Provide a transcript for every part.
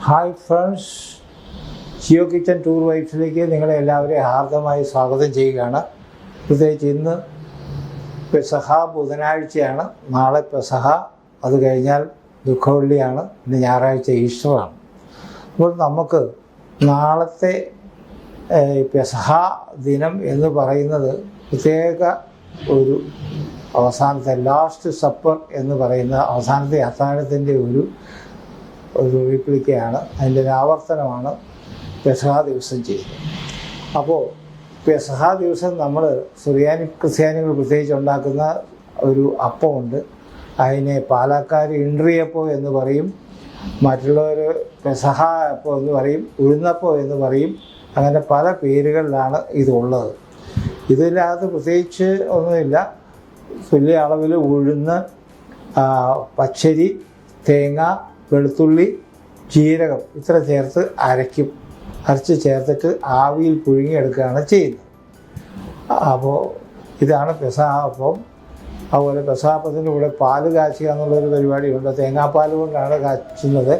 Hi friends, Jio kitchen tour വൈബ്സിലേക്ക് നിങ്ങളെ എല്ലാവരെയും ഹാർദമായി സ്വാഗതം ചെയ്യുകയാണ്. പ്രത്യേകിച്ച് ഇന്ന് പെസഹ ബുധനാഴ്ചയാണ്, നാളെ പെസഹ, അത് കഴിഞ്ഞാൽ ദുഃഖവെള്ളിയാണ്, ഇന്ന് ഞായറാഴ്ച ഈസ്റ്ററാണ്. അപ്പോൾ നമുക്ക് നാളത്തെ പെസഹ ദിനം എന്ന് പറയുന്നത് പ്രത്യേക ഒരു അവസാനത്തെ ലാസ്റ്റ് സപ്പർ എന്ന് പറയുന്ന അവസാനത്തെ അത്താഴത്തിൻ്റെ ഒരു റീപ്ലിക്കയാണ്, അതിൻ്റെ ഒരു ആവർത്തനമാണ് പെസഹ ദിവസം ചെയ്യുന്നത്. അപ്പോൾ പെസഹ ദിവസം നമ്മൾ ക്രിസ്ത്യാനികൾ പ്രത്യേകിച്ച് ഉണ്ടാക്കുന്ന ഒരു അപ്പമുണ്ട്. അതിനെ പാലക്കാർ ഇൻട്രിയപ്പം എന്ന് പറയും, മറ്റുള്ളവർ പെസഹ അപ്പം എന്ന് പറയും, ഉഴുന്നപ്പം എന്ന് പറയും. അങ്ങനെ പല പേരുകളിലാണ് ഇതുള്ളത്. ഇതിനകത്ത് പ്രത്യേകിച്ച് ഒന്നുമില്ല. തുല്യ അളവിൽ ഉഴുന്ന്, പച്ചരി, തേങ്ങ, വെളുത്തുള്ളി, ജീരകം ഇത്ര ചേർത്ത് അരച്ച് ചേർത്തിട്ട് ആവിയിൽ പുഴുങ്ങിയെടുക്കുകയാണ് ചെയ്യുന്നത്. അപ്പോൾ ഇതാണ് പെസഹ അപ്പം. അതുപോലെ പെസഹ അപ്പത്തിൻ്റെ കൂടെ പാല് കാച്ചുക എന്നുള്ളൊരു പരിപാടിയുണ്ട്. തേങ്ങാപ്പാൽ കൊണ്ടാണ് കാച്ചുന്നത്.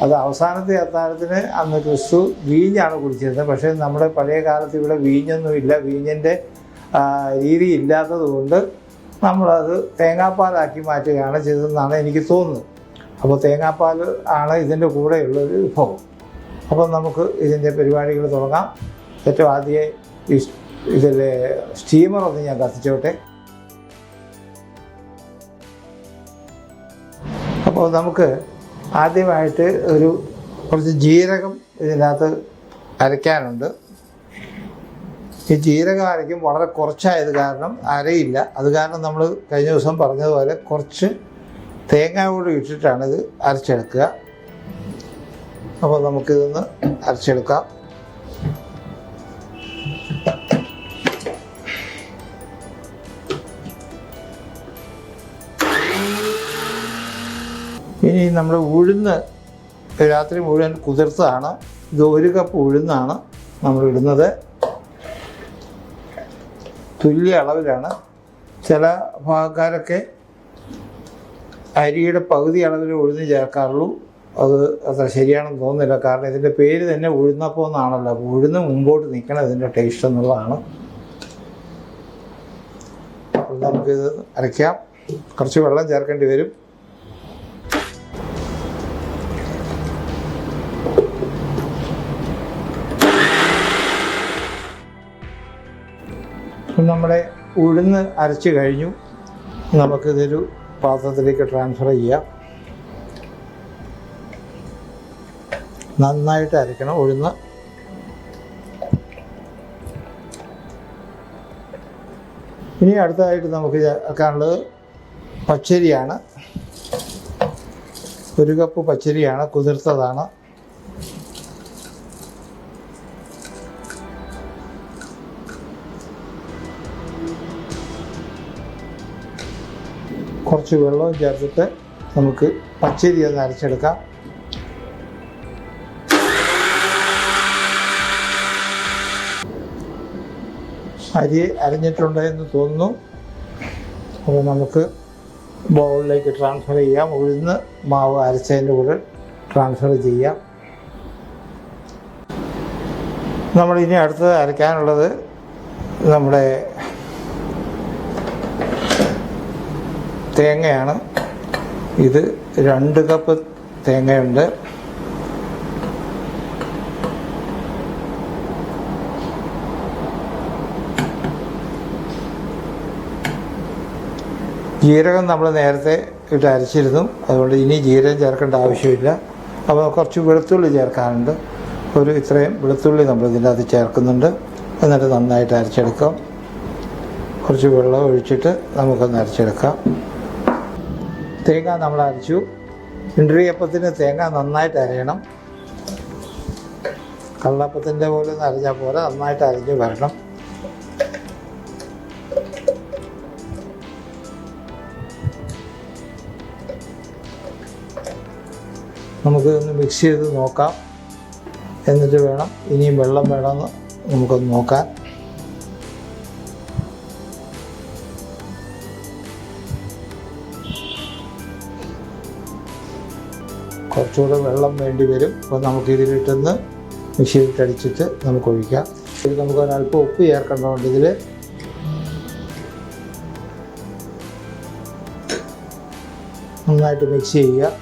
അത് അവസാനത്തെ അത്താഴത്തിന് അന്ന് ക്രിസ്തു വീഞ്ഞാണ് കുടിച്ചിരുന്നത്. പക്ഷേ നമ്മുടെ പഴയ കാലത്ത് ഇവിടെ വീഞ്ഞൊന്നുമില്ല, വീഞ്ഞിൻ്റെ രീതി ഇല്ലാത്തത് കൊണ്ട് നമ്മളത് തേങ്ങാപ്പാലാക്കി മാറ്റുകയാണ് ചെയ്തതെന്നാണ് എനിക്ക് തോന്നുന്നത്. അപ്പോൾ തേങ്ങാപ്പാൽ ആണ് ഇതിൻ്റെ കൂടെയുള്ളൊരു വിഭവം. അപ്പോൾ നമുക്ക് ഇതിൻ്റെ പരിപാടികൾ തുടങ്ങാം. ഏറ്റവും ആദ്യം ഇതിലെ സ്റ്റീമർ ഒന്ന് ഞാൻ കത്തിച്ചോട്ടെ. അപ്പോൾ നമുക്ക് ആദ്യമായിട്ട് കുറച്ച് ജീരകം ഇതിനകത്ത് അരയ്ക്കാനുണ്ട്. ഈ ജീരകം അരയ്ക്കും വളരെ കുറച്ചായത് കാരണം അരയില്ല. അത് കാരണം നമ്മൾ കഴിഞ്ഞ ദിവസം പറഞ്ഞതുപോലെ കുറച്ച് തേങ്ങ കൂടി ഇട്ടിട്ടാണ് ഇത് അരച്ചെടുക്കുക. അപ്പോൾ നമുക്കിതൊന്ന് അരച്ചെടുക്കാം. ഇനി നമ്മൾ ഉഴുന്ന് രാത്രി മുഴുവൻ കുതിർത്തതാണ്. ഇത് 1 കപ്പ് ഉഴുന്നാണ് നമ്മൾ ഇടുന്നത്. തുല്യ അളവിലാണ്. ചില ഭാഗക്കാരൊക്കെ അരിയുടെ പകുതി അളവിൽ ഉഴുന്ന് ചേർക്കാറുള്ളൂ. അത് അത്ര ശരിയാണെന്ന് തോന്നുന്നില്ല. കാരണം ഇതിൻ്റെ പേര് തന്നെ ഉഴുന്നപ്പം എന്നാണല്ലോ. അപ്പോൾ ഉഴുന്ന് മുമ്പോട്ട് നിൽക്കണം ഇതിൻ്റെ ടേസ്റ്റ് എന്നുള്ളതാണ്. അപ്പോൾ നമുക്കിത് അരയ്ക്കാം. കുറച്ച് വെള്ളം ചേർക്കേണ്ടി വരും. നമ്മുടെ ഉഴുന്ന് അരച്ച് കഴിഞ്ഞു. നമുക്കിതൊരു പാത്രത്തിലേക്ക് ട്രാൻസ്ഫർ ചെയ്യാം. നന്നായിട്ട് അരയ്ക്കണം ഉഴുന്ന്. ഇനി അടുത്തതായിട്ട് നമുക്ക് ചേർക്കാനുള്ളത് പച്ചരിയാണ്. 1 കപ്പ് പച്ചരിയാണ്, കുതിർത്തതാണ്. കുറച്ച് വെള്ളവും ചേർത്തിട്ട് നമുക്ക് പച്ചരി ഒന്ന് അരച്ചെടുക്കാം. അരി അരിഞ്ഞിട്ടുണ്ട് എന്ന് തോന്നുന്നു. അപ്പോൾ നമുക്ക് ബൗളിലേക്ക് ട്രാൻസ്ഫർ ചെയ്യാം. ഉഴുന്ന് മാവ് അരച്ചതിൻ്റെ കൂടെ ട്രാൻസ്ഫർ ചെയ്യാം. നമ്മളിനി അടുത്ത് അരയ്ക്കാനുള്ളത് നമ്മുടെ തേങ്ങയാണ്. ഇത് 2 കപ്പ് തേങ്ങയുണ്ട്. ജീരകം നമ്മൾ നേരത്തെ ഇട്ട് അരച്ചിരുന്നു, അതുകൊണ്ട് ഇനി ജീരകം ചേർക്കേണ്ട ആവശ്യമില്ല. അപ്പോൾ കുറച്ച് വെളുത്തുള്ളി ചേർക്കാനുണ്ട്. ഇത്രയും വെളുത്തുള്ളി നമ്മൾ ഇതിൻ്റെ അകത്ത് ചേർക്കുന്നുണ്ട്. എന്നിട്ട് നന്നായിട്ട് അരച്ചെടുക്കാം. കുറച്ച് വെള്ളം ഒഴിച്ചിട്ട് നമുക്കൊന്ന് അരച്ചെടുക്കാം. തേങ്ങ നമ്മൾ അരച്ചു. ഇൻട്രിയപ്പത്തിന് തേങ്ങ നന്നായിട്ട് അരയണം. കള്ളപ്പത്തിൻ്റെ പോലെ ഒന്ന് അരഞ്ഞാൽ പോലെ നന്നായിട്ട് അരഞ്ഞ് വരണം. നമുക്കിതൊന്ന് മിക്സ് ചെയ്ത് നോക്കാം. എന്നിട്ട് വേണം, ഇനിയും വെള്ളം വേണമെന്ന് നമുക്കൊന്ന് നോക്കാൻ. കുറച്ചുകൂടെ വെള്ളം വേണ്ടി വരും. അപ്പോൾ നമുക്കിതിലിട്ടൊന്ന് മിക്സിയിലിട്ടടിച്ചിട്ട് നമുക്ക് ഒഴിക്കാം. ഇത് നമുക്ക് ഒരല്പം ഉപ്പ് ചേർക്കേണ്ടതുണ്ട്. ഇതിൽ നന്നായിട്ട് മിക്സ് ചെയ്യുക.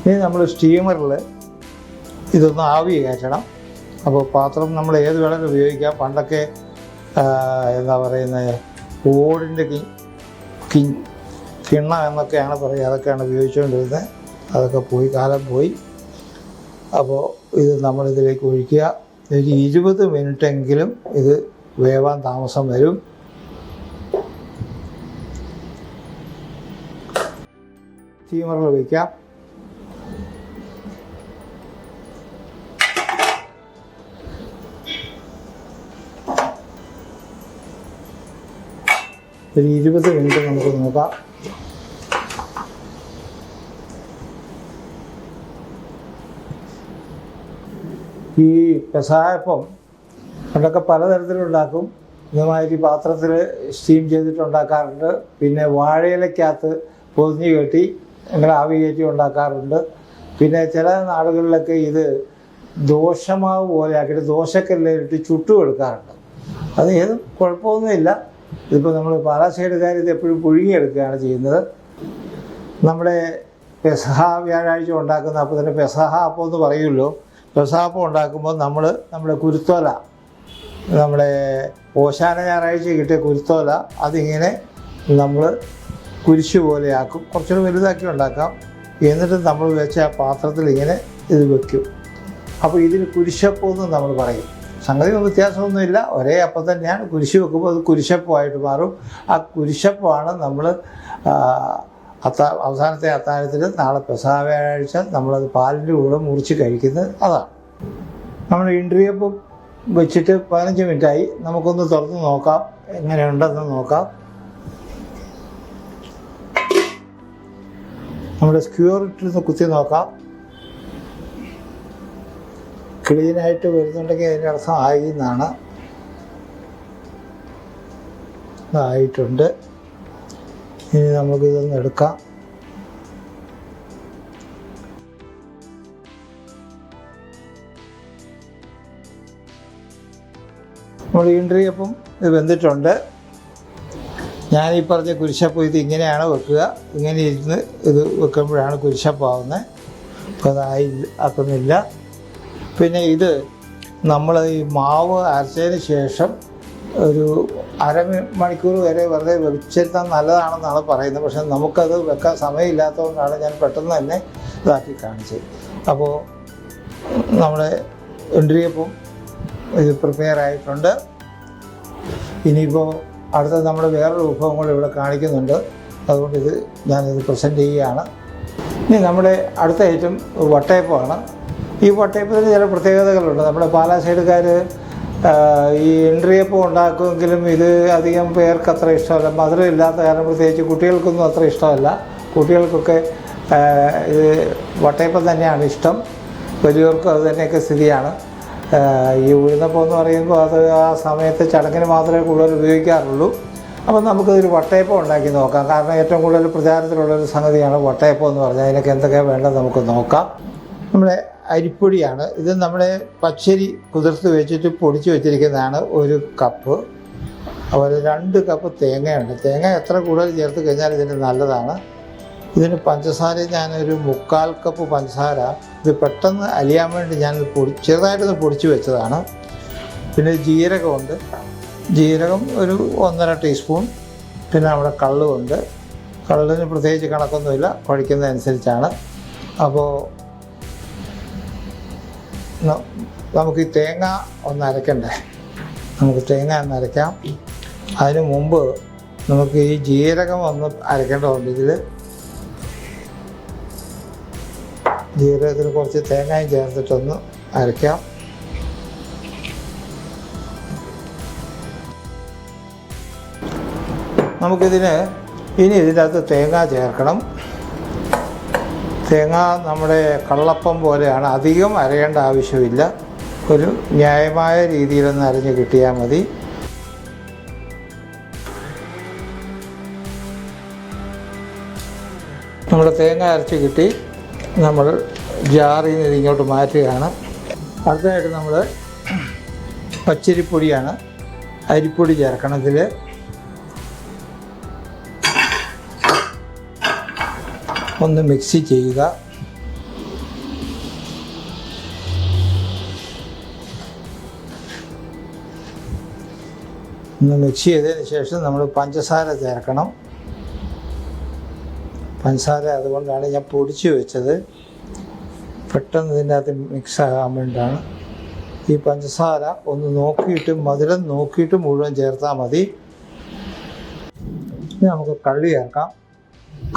ഇനി നമ്മൾ സ്റ്റീമറിൽ ഇതൊന്ന് ആവി കയറ്റണം. അപ്പോൾ പാത്രം നമ്മൾ ഏത് വേണമെങ്കിലും ഉപയോഗിക്കാം. പണ്ടൊക്കെ എന്താ പറയുന്നത്, ഓടിൻ്റെ കിണ്ണ എന്നൊക്കെയാണ് പറയുക. അതൊക്കെയാണ് ഉപയോഗിച്ചുകൊണ്ടിരുന്നത്. അതൊക്കെ പോയി, കാലം പോയി. അപ്പോൾ ഇത് നമ്മളിതിലേക്ക് ഒഴിക്കുക. ഒരു 20 മിനിറ്റെങ്കിലും ഇത് വേവാൻ താമസം വരും. സ്റ്റീമറിൽ വയ്ക്കാം. ഒരു 20 മിനിറ്റ് നമുക്ക് നോക്കാം. ഈ പെസഹായപ്പം പണ്ടൊക്കെ പലതരത്തിലുണ്ടാക്കും. ഇതുമാതിരി പാത്രത്തിൽ സ്റ്റീം ചെയ്തിട്ടുണ്ടാക്കാറുണ്ട്. പിന്നെ വാഴയിലക്കകത്ത് പൊതിഞ്ഞ് കെട്ടി അങ്ങനെ ആവി കയറ്റി ഉണ്ടാക്കാറുണ്ട്. പിന്നെ ചില നാടുകളിലൊക്കെ ഇത് ദോശമാവ് പോലെ ആക്കിയിട്ട് ദോശക്കല്ലിട്ട് ചുട്ടും എടുക്കാറുണ്ട്. അത് ഏതും കുഴപ്പമൊന്നുമില്ല. ഇതിപ്പോൾ നമ്മൾ പാലാ സൈഡുകാർ ഇത് എപ്പോഴും പുഴുങ്ങിയെടുക്കുകയാണ് ചെയ്യുന്നത്. നമ്മുടെ പെസഹ വ്യാഴാഴ്ച ഉണ്ടാക്കുന്ന അപ്പത്തിന് പെസഹ അപ്പം എന്ന് പറയുമല്ലോ. പെസഹ അപ്പം ഉണ്ടാക്കുമ്പോൾ നമ്മുടെ കുരുത്തോല, നമ്മുടെ ഓശാന ഞായറാഴ്ച കിട്ടിയ കുരുത്തോല, അതിങ്ങനെ നമ്മൾ കുരിശ് പോലെയാക്കും. കുറച്ചുകൂടി വലുതാക്കി ഉണ്ടാക്കാം. എന്നിട്ട് നമ്മൾ വെച്ച ആ പാത്രത്തിൽ ഇങ്ങനെ ഇത് വയ്ക്കും. അപ്പോൾ ഇതിന് കുരിശപ്പം എന്ന് നമ്മൾ പറയും. സംഗതി വ്യത്യാസമൊന്നുമില്ല, ഒരേ അപ്പം തന്നെയാണ്. കുരിശ് വെക്കുമ്പോൾ അത് കുരിശപ്പമായിട്ട് മാറും. ആ കുരിശപ്പമാണ് നമ്മൾ അവസാനത്തെ അത്താഴത്തിൽ നാളെ പെസഹ വ്യാഴാഴ്ച നമ്മളത് പാലിൻ്റെ കൂടെ മുറിച്ച് കഴിക്കുന്നത്. അതാണ് നമ്മൾ ഇൻട്രിയപ്പം വെച്ചിട്ട് 15 മിനിറ്റായി. നമുക്കൊന്ന് തുറന്ന് നോക്കാം, എങ്ങനെയുണ്ടെന്ന് നോക്കാം. നമ്മുടെ സ്ക്യൂർ ഇട്ടിരുന്ന് കുത്തി നോക്കാം. ക്ലീനായിട്ട് വരുന്നുണ്ടെങ്കിൽ അതിൻ്റെ അർത്ഥം ആയി എന്നാണ്. ആയിട്ടുണ്ട്. ഇനി നമുക്കിതൊന്ന് എടുക്കാം. നമ്മൾ ഇൻട്രിയപ്പം ഇത് വെന്തിട്ടുണ്ട്. ഞാനീ പറഞ്ഞ കുരിശപ്പം ഇത് ഇങ്ങനെയാണ് വെക്കുക. ഇങ്ങനെ ഇരുന്ന് ഇത് വെക്കുമ്പോഴാണ് കുരിശപ്പാവുന്നത്. അപ്പോൾ ആക്കുന്നില്ല. പിന്നെ ഇത് നമ്മൾ ഈ മാവ് അരച്ചതിന് ശേഷം ഒരു അരമണിക്കൂർ വരെ വെറുതെ വെച്ചിരുത്താൻ നല്ലതാണെന്നാണ് പറയുന്നത്. പക്ഷെ നമുക്കത് വെക്കാൻ സമയമില്ലാത്തതുകൊണ്ടാണ് ഞാൻ പെട്ടെന്ന് തന്നെ ഇതാക്കി കാണിച്ചത്. അപ്പോൾ നമ്മുടെ ഇൻട്രിയപ്പം ഇത് പ്രിപ്പയർ ആയിട്ടുണ്ട്. ഇനിയിപ്പോൾ അടുത്ത നമ്മൾ വേറൊരു വിഭവം കൂടെ ഇവിടെ കാണിക്കുന്നുണ്ട്. അതുകൊണ്ട് ഞാനിത് പ്രസൻറ്റ് ചെയ്യുകയാണ്. ഇനി നമ്മുടെ അടുത്ത ഐറ്റം വട്ടയപ്പമാണ്. ഈ വട്ടയപ്പത്തിന് ചില പ്രത്യേകതകളുണ്ട്. നമ്മുടെ പാലാ സൈഡുകാർ ഈ ഇൻട്രിയപ്പം ഉണ്ടാക്കുമെങ്കിലും ഇത് അധികം പേർക്ക് അത്ര ഇഷ്ടമല്ല. മധുരം ഇല്ലാത്ത കാരണം പ്രത്യേകിച്ച് കുട്ടികൾക്കൊന്നും അത്ര ഇഷ്ടമല്ല. കുട്ടികൾക്കൊക്കെ ഇത് വട്ടയപ്പം തന്നെയാണ് ഇഷ്ടം. വലിയവർക്കും അത് തന്നെയൊക്കെ സ്ഥിതിയാണ്. ഈ ഉഴുന്നപ്പം എന്ന് പറയുമ്പോൾ അത് ആ സമയത്ത് ചടങ്ങിന് മാത്രമേ കൂടുതൽ ഉപയോഗിക്കാറുള്ളൂ. അപ്പോൾ നമുക്കിതൊരു വട്ടയപ്പം ഉണ്ടാക്കി നോക്കാം. കാരണം ഏറ്റവും കൂടുതൽ പ്രചാരത്തിലുള്ളൊരു സംഗതിയാണ് വട്ടയപ്പം എന്ന് പറഞ്ഞാൽ. അതിനൊക്കെ എന്തൊക്കെയാണ് വേണ്ടത് നമുക്ക് നോക്കാം. നമ്മുടെ അരിപ്പൊടിയാണ് ഇത്. നമ്മുടെ പച്ചരി കുതിർത്ത് വെച്ചിട്ട് പൊടിച്ച് വെച്ചിരിക്കുന്നതാണ് 1 കപ്പ്. അതുപോലെ 2 കപ്പ് തേങ്ങയുണ്ട്. തേങ്ങ എത്ര കൂടുതൽ ചേർത്ത് കഴിഞ്ഞാൽ ഇതിന് നല്ലതാണ്. ഇതിന് പഞ്ചസാര ഞാനൊരു 3/4 കപ്പ് പഞ്ചസാര. ഇത് പെട്ടെന്ന് അലിയാൻ വേണ്ടി ഞാൻ ചെറുതായിട്ടൊന്ന് പൊടിച്ച് വെച്ചതാണ്. പിന്നെ ജീരകമുണ്ട്. ജീരകം ഒരു 1.5 ടീസ്പൂൺ. പിന്നെ നമ്മുടെ കള്ളുമുണ്ട്. കള്ളിന് പ്രത്യേകിച്ച് കണക്കൊന്നുമില്ല, കുഴയ്ക്കുന്നതനുസരിച്ചാണ്. അപ്പോൾ നമുക്ക് ഈ തേങ്ങ ഒന്ന് അരയ്ക്കണ്ടേ. നമുക്ക് തേങ്ങ ഒന്ന് അരയ്ക്കാം. അതിന് മുമ്പ് നമുക്ക് ഈ ജീരകം ഒന്ന് അരയ്ക്കേണ്ടതുണ്ട്. ഇതിൽ ജീരകത്തിന് കുറച്ച് തേങ്ങയും ചേർത്തിട്ടൊന്ന് അരയ്ക്കാം. നമുക്കിതിന് ഇനി ഇതിൻ്റെ അകത്ത് തേങ്ങ ചേർക്കണം. തേങ്ങ നമ്മുടെ കള്ളപ്പം പോലെയാണ്, അധികം അരയേണ്ട ആവശ്യമില്ല. ഒരു ന്യായമായ രീതിയിലൊന്ന് അരഞ്ഞ് കിട്ടിയാൽ മതി. നമ്മൾ തേങ്ങ അരച്ച് കിട്ടി. നമ്മൾ ജാറിൽ നിന്ന് ഇങ്ങോട്ട് മാറ്റുകയാണ്. അടുത്തതായിട്ട് നമ്മൾ പച്ചരിപ്പൊടിയാണ്, അരിപ്പൊടി ചേർക്കണം. ഇതിൽ ഒന്ന് മിക്സ് ചെയ്യുക. ഒന്ന് മിക്സ് ചെയ്തതിന് ശേഷം നമ്മൾ പഞ്ചസാര ചേർക്കണം. പഞ്ചസാര അതുകൊണ്ടാണ് ഞാൻ പൊടിച്ച് വെച്ചത്, പെട്ടെന്ന് ഇതിൻ്റെ അകത്ത് മിക്സ് ആകാൻ വേണ്ടിയിട്ടാണ്. ഈ പഞ്ചസാര ഒന്ന് നോക്കിയിട്ട്, മധുരം നോക്കിയിട്ട് മുഴുവൻ ചേർത്താൽ മതി. ഇനി നമുക്ക് കള്ളി ചേർക്കാം.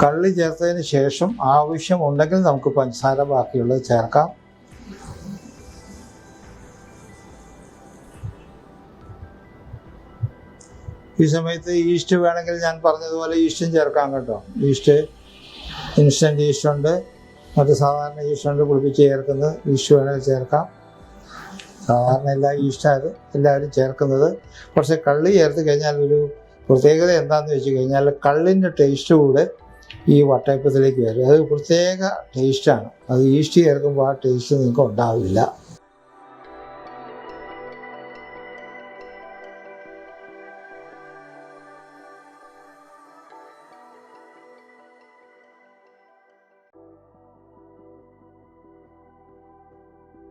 കള്ളി ചേർത്തതിന് ശേഷം ആവശ്യമുണ്ടെങ്കിൽ നമുക്ക് പഞ്ചസാര ബാക്കിയുള്ളത് ചേർക്കാം. ഈ സമയത്ത് ഈസ്റ്റ് വേണമെങ്കിൽ ഞാൻ പറഞ്ഞതുപോലെ ഈസ്റ്റും ചേർക്കാം കേട്ടോ. ഈസ്റ്റ് ഇൻസ്റ്റൻറ്റ് ഈസ്റ്റുണ്ട്, മറ്റ് സാധാരണ ഈസ്റ്റുണ്ട്, കുളിപ്പിച്ച് ചേർക്കുന്നത്. ഈസ്റ്റ് വേണമെങ്കിൽ ചേർക്കാം. സാധാരണ എല്ലാവരും ചേർക്കുന്നത്. പക്ഷേ കള്ളി ചേർത്ത് കഴിഞ്ഞാൽ ഒരു പ്രത്യേകത എന്താണെന്ന് വെച്ച് കഴിഞ്ഞാൽ കള്ളിൻ്റെ ടേസ്റ്റ് കൂടെ ഈ വട്ടയപ്പത്തിലേക്ക് വരും. അത് പ്രത്യേക ടേസ്റ്റാണ്. അത് ഈസ്റ്റ് ചേർക്കുമ്പോൾ ആ ടേസ്റ്റ് നിങ്ങൾക്ക് ഉണ്ടാവില്ല.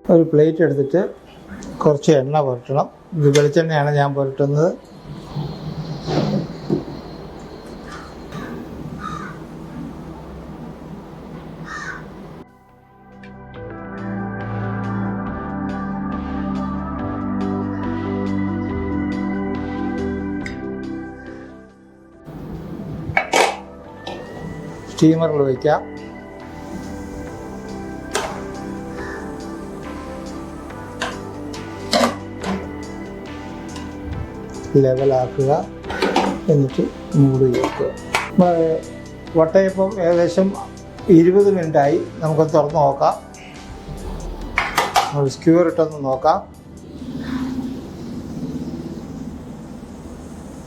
ഒരു പ്ലേറ്റ് എടുത്തിട്ട് കുറച്ച് എണ്ണ പുരട്ടണം. ഇത് വെളിച്ചെണ്ണയാണ് ഞാൻ പുരട്ടുന്നത്. സ്റ്റീമറിൽ വയ്ക്കാം. ലെവലാക്കുക, എന്നിട്ട് മൂടി വയ്ക്കുക. വട്ടയപ്പം ഏകദേശം 20 മിനിറ്റായി. നമുക്ക് തുറന്ന് നോക്കാം. സ്ക്യൂർ ഇട്ടൊന്ന് നോക്കാം.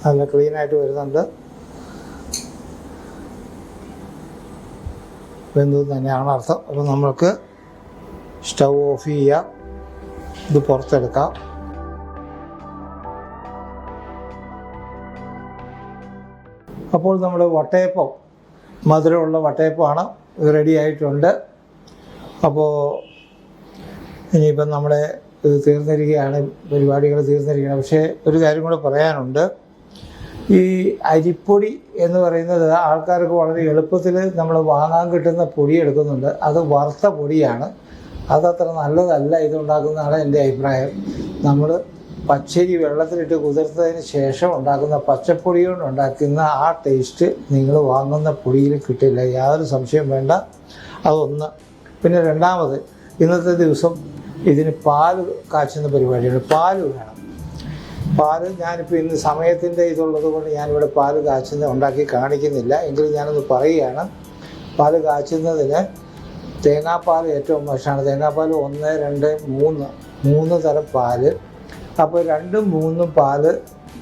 നല്ല ക്ലീനായിട്ട് വരുന്നുണ്ട്. വെന്തു തന്നെയാണ് അർത്ഥം. അപ്പോൾ നമ്മൾക്ക് സ്റ്റൗ ഓഫ് ചെയ്യാം. ഇത് പുറത്തെടുക്കാം. അപ്പോൾ നമ്മൾ വട്ടയപ്പം, മധുരമുള്ള വട്ടയപ്പമാണ്, റെഡി ആയിട്ടുണ്ട്. അപ്പോൾ ഇനിയിപ്പം നമ്മുടെ ഇത് തീർന്നിരിക്കുകയാണ്, പരിപാടികൾ തീർന്നിരിക്കുകയാണ്. പക്ഷേ ഒരു കാര്യം കൂടെ പറയാനുണ്ട്. ഈ അരിപ്പൊടി എന്ന് പറയുന്നത് ആൾക്കാർക്ക് വളരെ എളുപ്പത്തിൽ നമ്മൾ വാങ്ങാൻ കിട്ടുന്ന പൊടി എടുക്കുന്നുണ്ട്. അത് വറുത്ത പൊടിയാണ്. അതത്ര നല്ലതല്ല ഇതുണ്ടാക്കുന്നതാണ് എൻ്റെ അഭിപ്രായം. നമ്മൾ പച്ചരി വെള്ളത്തിലിട്ട് കുതിർത്തതിന് ശേഷം ഉണ്ടാക്കുന്ന പച്ചപ്പൊടി കൊണ്ട് ഉണ്ടാക്കുന്ന ആ ടേസ്റ്റ് നിങ്ങൾ വാങ്ങുന്ന പൊടിയിൽ കിട്ടില്ല, യാതൊരു സംശയം വേണ്ട. അതൊന്ന്. പിന്നെ രണ്ടാമത്, ഇന്നത്തെ ദിവസം ഇതിന് പാല് കാച്ചുന്ന പരിപാടിയാണ്. പാല് വേണം. പാല് ഞാനിപ്പോൾ ഇന്ന് സമയത്തിൻ്റെ ഇതുള്ളത് കൊണ്ട് ഞാനിവിടെ പാല് ഉണ്ടാക്കി കാണിക്കുന്നില്ല. എങ്കിലും ഞാനൊന്ന് പറയുകയാണ്. പാല് കാച്ചുന്നതിന് തേങ്ങാപ്പാൽ ഏറ്റവും മോശമാണ്. തേങ്ങാപ്പാൽ 1, 2, 3 തരം പാല്. അപ്പോൾ 2, 3 പാല്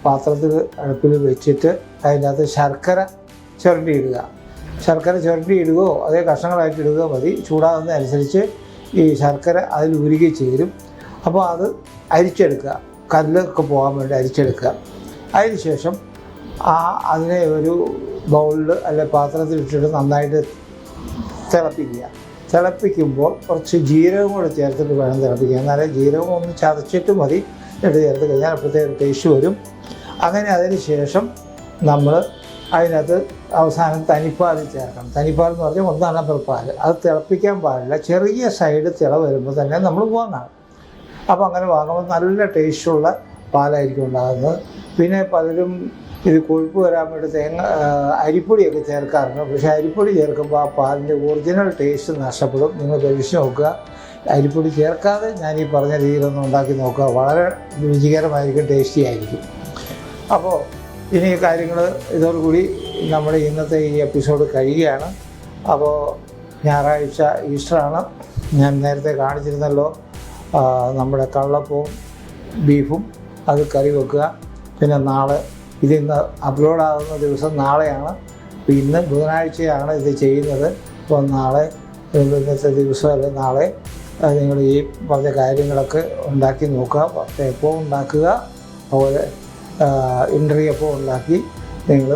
പാത്രത്തിൽ അടുപ്പിൽ വെച്ചിട്ട് അതിനകത്ത് ശർക്കര ചുരണ്ടിയിടുക. ശർക്കര ചുരണ്ടിയിടുകയോ അതേ കഷ്ണങ്ങളായിട്ട് ഇടുകയോ മതി. ചൂടാകുന്നതനുസരിച്ച് ഈ ശർക്കര അതിൽ ഉരുകി ചേരും. അപ്പോൾ അത് അരിച്ചെടുക്കുക, കല്ലൊക്കെ പോകാൻ വേണ്ടി അരിച്ചെടുക്കുക. അതിന് ശേഷം അതിനെ ഒരു ബൗളിൽ അല്ലെ പാത്രത്തിലിട്ടിട്ട് നന്നായിട്ട് തിളപ്പിക്കുക. തിളപ്പിക്കുമ്പോൾ കുറച്ച് ജീരകം കൂടെ ചേർത്തിട്ട് വേണം തിളപ്പിക്കുക. എന്നാലേ ജീരകം ഒന്ന് ചതച്ചിട്ട് മതി എന്നിട്ട് ചേർത്ത് കഴിഞ്ഞാൽ അപ്പോഴത്തേക്ക് ടേസ്റ്റ് വരും. അങ്ങനെ അതിന് ശേഷം നമ്മൾ അതിനകത്ത് അവസാനം തനിപ്പാൽ ചേർക്കണം. തനിപ്പാൽ എന്ന് പറഞ്ഞാൽ 1 നമ്പർ പാൽ. അത് തിളപ്പിക്കാൻ പാടില്ല. ചെറിയ സൈഡ് തിള വരുമ്പോൾ തന്നെ നമ്മൾ വാങ്ങണം. അപ്പോൾ അങ്ങനെ വാങ്ങുമ്പോൾ നല്ല ടേസ്റ്റുള്ള പാലായിരിക്കും ഉണ്ടാകുന്നത്. പിന്നെ പലരും ഇത് കൊഴുപ്പ് വരാൻ വേണ്ടി അരിപ്പൊടിയൊക്കെ ചേർക്കാറുണ്ട്. പക്ഷേ അരിപ്പൊടി ചേർക്കുമ്പോൾ ആ പാലിൻ്റെ ഒറിജിനൽ ടേസ്റ്റ് നഷ്ടപ്പെടും. നിങ്ങൾ പരീക്ഷിച്ച് നോക്കുക. അരിപ്പൊടി ചേർക്കാതെ ഞാൻ ഈ പറഞ്ഞ രീതിയിലൊന്ന് ഉണ്ടാക്കി നോക്കുക. വളരെ രുചികരമായിരിക്കും, ടേസ്റ്റി ആയിരിക്കും. അപ്പോൾ ഇനി കാര്യങ്ങൾ ഇതോടുകൂടി നമ്മുടെ ഇന്നത്തെ ഈ എപ്പിസോഡ് കഴിയുകയാണ്. അപ്പോൾ ഞായറാഴ്ച ഈസ്റ്ററാണ്. ഞാൻ നേരത്തെ കാണിച്ചിരുന്നല്ലോ നമ്മുടെ കള്ളപ്പവും ബീഫും, അത് കറി വെക്കുക. പിന്നെ നാളെ ഇതിന്ന് അപ്ലോഡാകുന്ന ദിവസം നാളെയാണ്. ഇന്ന് ബുധനാഴ്ചയാണ് ഇത് ചെയ്യുന്നത്. അപ്പോൾ നാളെ ഇന്നത്തെ ദിവസം അല്ലെങ്കിൽ നാളെ നിങ്ങൾ ഈ പറഞ്ഞ കാര്യങ്ങളൊക്കെ ഉണ്ടാക്കി നോക്കുക. പത്തയപ്പവും ഉണ്ടാക്കുക, അതുപോലെ ഇണ്ടറിയപ്പവും ഉണ്ടാക്കി നിങ്ങൾ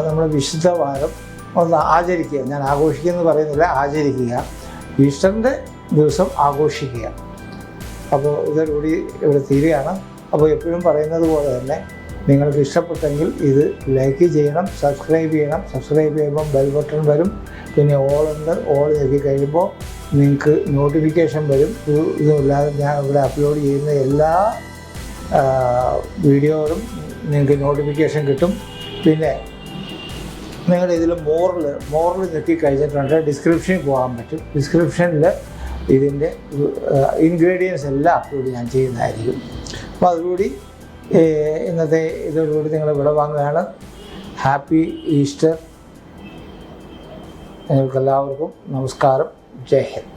നമ്മുടെ വിശുദ്ധ വാരം ഒന്ന് ആചരിക്കുക. ഞാൻ ആഘോഷിക്കുക എന്ന് പറയുന്നില്ല, ആചരിക്കുക. ഈസ്റ്ററിൻ്റെ ദിവസം ആഘോഷിക്കുക. അപ്പോൾ ഇതോടുകൂടി ഇവിടെ തീരുകയാണ്. അപ്പോൾ എപ്പോഴും പറയുന്നത് പോലെ തന്നെ നിങ്ങൾക്ക് ഇഷ്ടപ്പെട്ടെങ്കിൽ ഇത് ലൈക്ക് ചെയ്യണം, സബ്സ്ക്രൈബ് ചെയ്യണം. സബ്സ്ക്രൈബ് ചെയ്യുമ്പോൾ ബെൽ ബട്ടൺ വരും. പിന്നെ ഓളുണ്ട്, ഓൾ ഞെക്കി കഴിയുമ്പോൾ നിങ്ങൾക്ക് നോട്ടിഫിക്കേഷൻ വരും. ഇതുമില്ലാതെ ഞാൻ ഇവിടെ അപ്ലോഡ് ചെയ്യുന്ന എല്ലാ വീഡിയോകളും നിങ്ങൾക്ക് നോട്ടിഫിക്കേഷൻ കിട്ടും. പിന്നെ നിങ്ങൾ ഇതിൽ മോറിൽ ഞെക്കിക്കഴിഞ്ഞിട്ടുണ്ട് ഡിസ്ക്രിപ്ഷനിൽ പോകാൻ പറ്റും. ഡിസ്ക്രിപ്ഷനിൽ ഇതിൻ്റെ ഇൻഗ്രീഡിയൻസ് എല്ലാം അപ്ലോഡ് ഞാൻ ചെയ്യുന്നതായിരിക്കും. അപ്പോൾ അതുകൂടി ഇന്നത്തെ ഇതോടുകൂടി നിങ്ങൾ വിടവാങ്ങുകയാണ്. Happy Easter. നിങ്ങൾക്കെല്ലാവർക്കും നമസ്കാരം. ജയ് ഹിന്ദ്.